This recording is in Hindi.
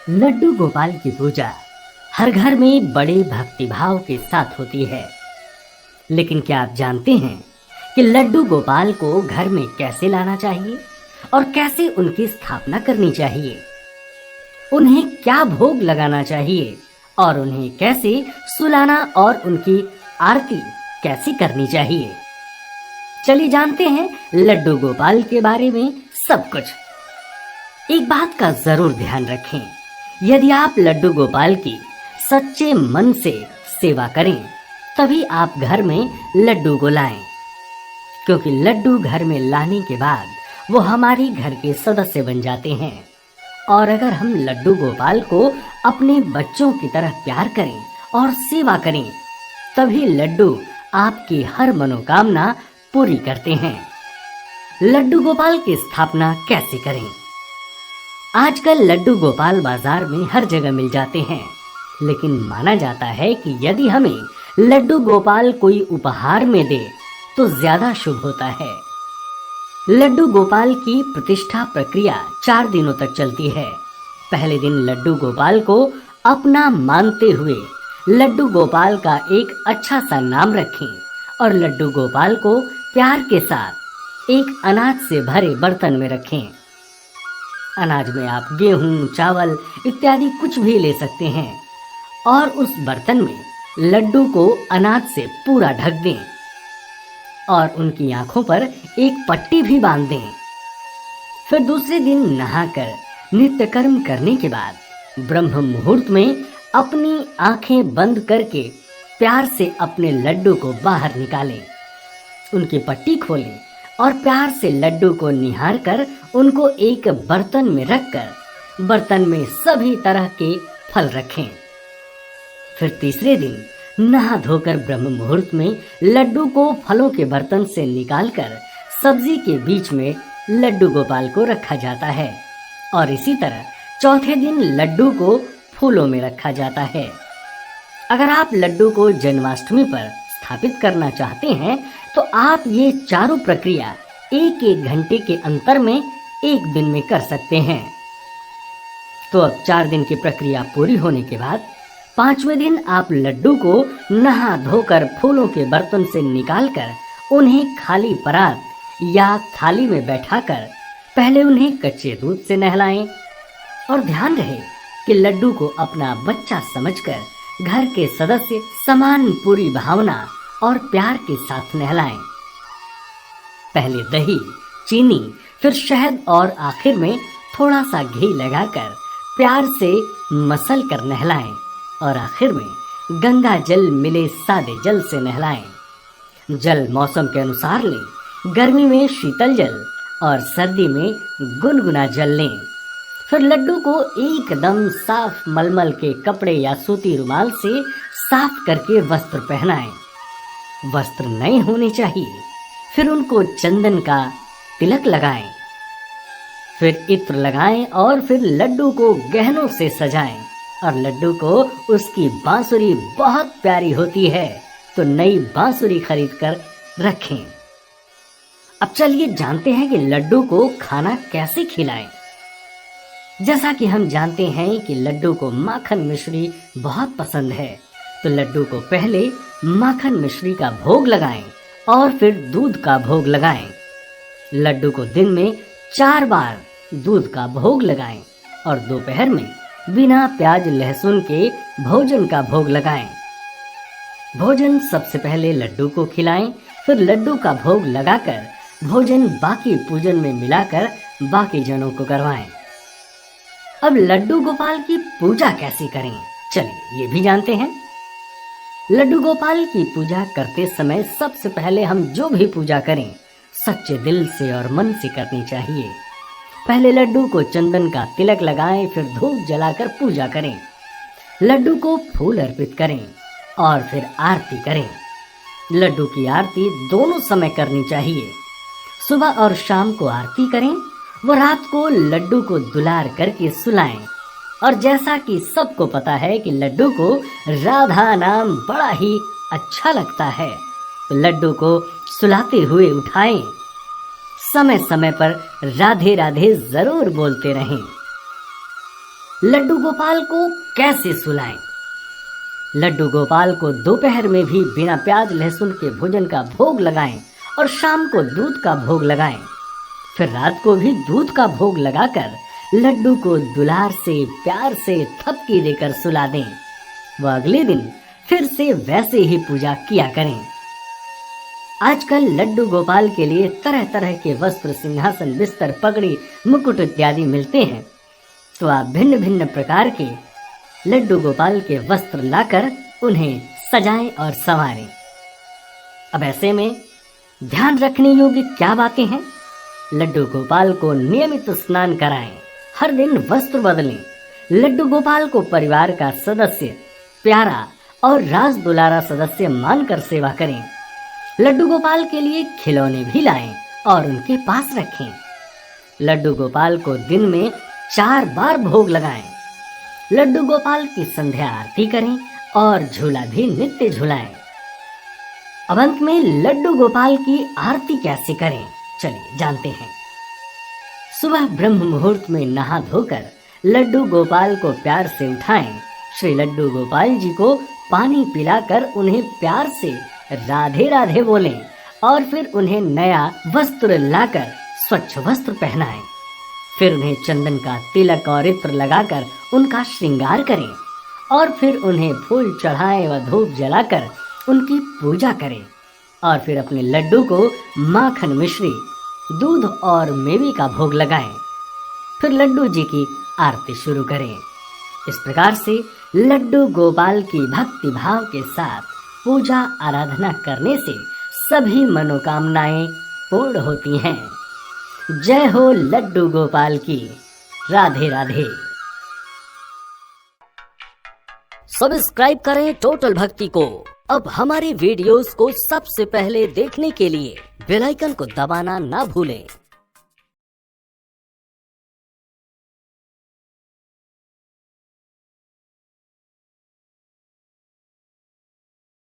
लड्डू गोपाल की पूजा हर घर में बड़े भक्तिभाव के साथ होती है। लेकिन क्या आप जानते हैं कि लड्डू गोपाल को घर में कैसे लाना चाहिए और कैसे उनकी स्थापना करनी चाहिए? उन्हें क्या भोग लगाना चाहिए और उन्हें कैसे सुलाना और उनकी आरती कैसी करनी चाहिए? चलिए जानते हैं लड्डू गोपाल के बारे में सब कुछ। एक बात का जरूर ध्यान रखें, यदि आप लड्डू गोपाल की सच्चे मन से सेवा करें तभी आप घर में लड्डू को लाएं, क्योंकि लड्डू घर में लाने के बाद वो हमारे घर के सदस्य बन जाते हैं। और अगर हम लड्डू गोपाल को अपने बच्चों की तरह प्यार करें और सेवा करें तभी लड्डू आपकी हर मनोकामना पूरी करते हैं। लड्डू गोपाल की स्थापना कैसे करें? आजकल लड्डू गोपाल बाजार में हर जगह मिल जाते हैं, लेकिन माना जाता है कि यदि हमें लड्डू गोपाल कोई उपहार में दे तो ज्यादा शुभ होता है। लड्डू गोपाल की प्रतिष्ठा प्रक्रिया 4 दिनों तक चलती है। पहले दिन लड्डू गोपाल को अपना मानते हुए लड्डू गोपाल का एक अच्छा सा नाम रखें और लड्डू गोपाल को प्यार के साथ एक अनाज से भरे बर्तन में रखें। अनाज में आप गेहूं, चावल इत्यादि कुछ भी ले सकते हैं और उस बर्तन में लड्डू को अनाज से पूरा ढक दें और उनकी आंखों पर एक पट्टी भी बांध दें। फिर दूसरे दिन नहाकर नित्य कर्म करने के बाद ब्रह्म मुहूर्त में अपनी आंखें बंद करके प्यार से अपने लड्डू को बाहर निकालें, उनकी पट्टी खोलें और प्यार से लड्डू को निहार कर उनको एक बर्तन में रखकर बर्तन में सभी तरह के फल रखें। फिर तीसरे दिन नहा धोकर ब्रह्म मुहूर्त में लड्डू को फलों के बर्तन से निकालकर सब्जी के बीच में लड्डू गोपाल को रखा जाता है और इसी तरह चौथे दिन लड्डू को फूलों में रखा जाता है। अगर आप लड्डू को जन्माष्टमी पर स्थापित करना चाहते हैं तो आप ये चारों प्रक्रिया 1-1 घंटे के अंतर में एक दिन में कर सकते हैं। तो अब 4 दिन की प्रक्रिया पूरी होने के बाद 5वें दिन आप लड्डू को नहा धोकर फूलों के बर्तन से निकालकर उन्हें खाली परात या थाली में बैठाकर पहले उन्हें कच्चे दूध से नहलाएं और ध्यान रहे कि लड्डू को अपना बच्चा समझकर घर के सदस्य समान पूरी भावना और प्यार के साथ नहलाएं। पहले दही, चीनी, फिर शहद और आखिर में थोड़ा सा घी लगाकर प्यार से मसल कर नहलाएं और आखिर में गंगा जल मिले सादे जल से नहलाएं। जल मौसम के अनुसार लें, गर्मी में शीतल जल और सर्दी में गुनगुना जल लें। फिर लड्डू को एकदम साफ मलमल के कपड़े या सूती रुमाल से साफ करके वस्त्र पहनाएं। वस्त्र नए होने चाहिए। फिर उनको चंदन का तिलक लगाएं, फिर इत्र लगाएं और फिर लड्डू को गहनों से सजाएं। और लड्डू को उसकी बांसुरी बहुत प्यारी होती है तो नई बांसुरी खरीद कर रखें। अब चलिए जानते हैं कि लड्डू को खाना कैसे खिलाएं। जैसा कि हम जानते हैं कि लड्डू को माखन मिश्री बहुत पसंद है, तो लड्डू को पहले माखन मिश्री का भोग लगाएं और फिर दूध का भोग लगाएं। लड्डू को दिन में 4 बार दूध का भोग लगाएं और दोपहर में बिना प्याज लहसुन के भोजन का भोग लगाएं। भोजन सबसे पहले लड्डू को खिलाएं, फिर लड्डू का भोग लगाकर भोजन बाकी पूजन में मिलाकर बाकी जनों को करवाएं। अब लड्डू गोपाल की पूजा कैसे करें, चलिए ये भी जानते हैं। लड्डू गोपाल की पूजा करते समय सबसे पहले हम जो भी पूजा करें सच्चे दिल से और मन से करनी चाहिए। पहले लड्डू को चंदन का तिलक लगाएं, फिर धूप जलाकर पूजा करें। लड्डू को फूल अर्पित करें और फिर आरती करें। लड्डू की आरती दोनों समय करनी चाहिए। सुबह और शाम को आरती करें, वो रात को लड्डू को दुलार करके सुलाएं। और जैसा कि सबको पता है कि लड्डू को राधा नाम बड़ा ही अच्छा लगता है, तो लड्डू को सुलाते हुए उठाएं। समय समय पर राधे राधे जरूर बोलते रहें। लड्डू गोपाल को कैसे सुलाएं? लड्डू गोपाल को दोपहर में भी बिना प्याज लहसुन के भोजन का भोग लगाएं और शाम को दूध का भोग लगाएं। फिर रात को भी दूध का भोग लगाकर लड्डू को दुलार से प्यार से थपकी देकर सुला दें। वह अगले दिन फिर से वैसे ही पूजा किया करें। आजकल लड्डू गोपाल के लिए तरह तरह के वस्त्र, सिंहासन, बिस्तर, पगड़ी, मुकुट इत्यादि मिलते हैं, तो आप भिन्न भिन्न प्रकार के लड्डू गोपाल के वस्त्र लाकर उन्हें सजाएं और संवारें। अब ऐसे में ध्यान रखने योग्य क्या बातें हैं? लड्डू गोपाल को नियमित स्नान कराएं, हर दिन वस्त्र बदलें। लड्डू गोपाल को परिवार का सदस्य, प्यारा और राज दुलारा सदस्य मानकर सेवा करें। लड्डू गोपाल के लिए खिलौने भी लाएं और उनके पास रखें। लड्डू गोपाल को दिन में 4 बार भोग लगाएं। लड्डू गोपाल की संध्या आरती करें और झूला भी नित्य झुलाएं। अब अंत में लड्डू गोपाल की आरती कैसे करें, चलिए जानते हैं। सुबह ब्रह्म मुहूर्त में नहा धोकर लड्डू गोपाल को प्यार से उठाएं। श्री लड्डू गोपाल जी को पानी पिलाकर उन्हें प्यार से राधे राधे बोलें और फिर उन्हें नया वस्त्र लाकर स्वच्छ वस्त्र पहनाएं। फिर उन्हें चंदन का तिलक और इत्र लगाकर उनका श्रृंगार करें और फिर उन्हें फूल चढ़ाएं व धूप जलाकर उनकी पूजा करें और फिर अपने लड्डू को माखन, मिश्री, दूध और मेवे का भोग लगाएं। फिर लड्डू जी की आरती शुरू करें। इस प्रकार से लड्डू गोपाल की भक्ति भाव के साथ पूजा आराधना करने से सभी मनोकामनाएं पूर्ण होती हैं। जय हो लड्डू गोपाल की। राधे राधे। सब्सक्राइब करें टोटल भक्ति को। अब हमारे वीडियोस को सबसे पहले देखने के लिए बेल आइकन को दबाना ना भूलें।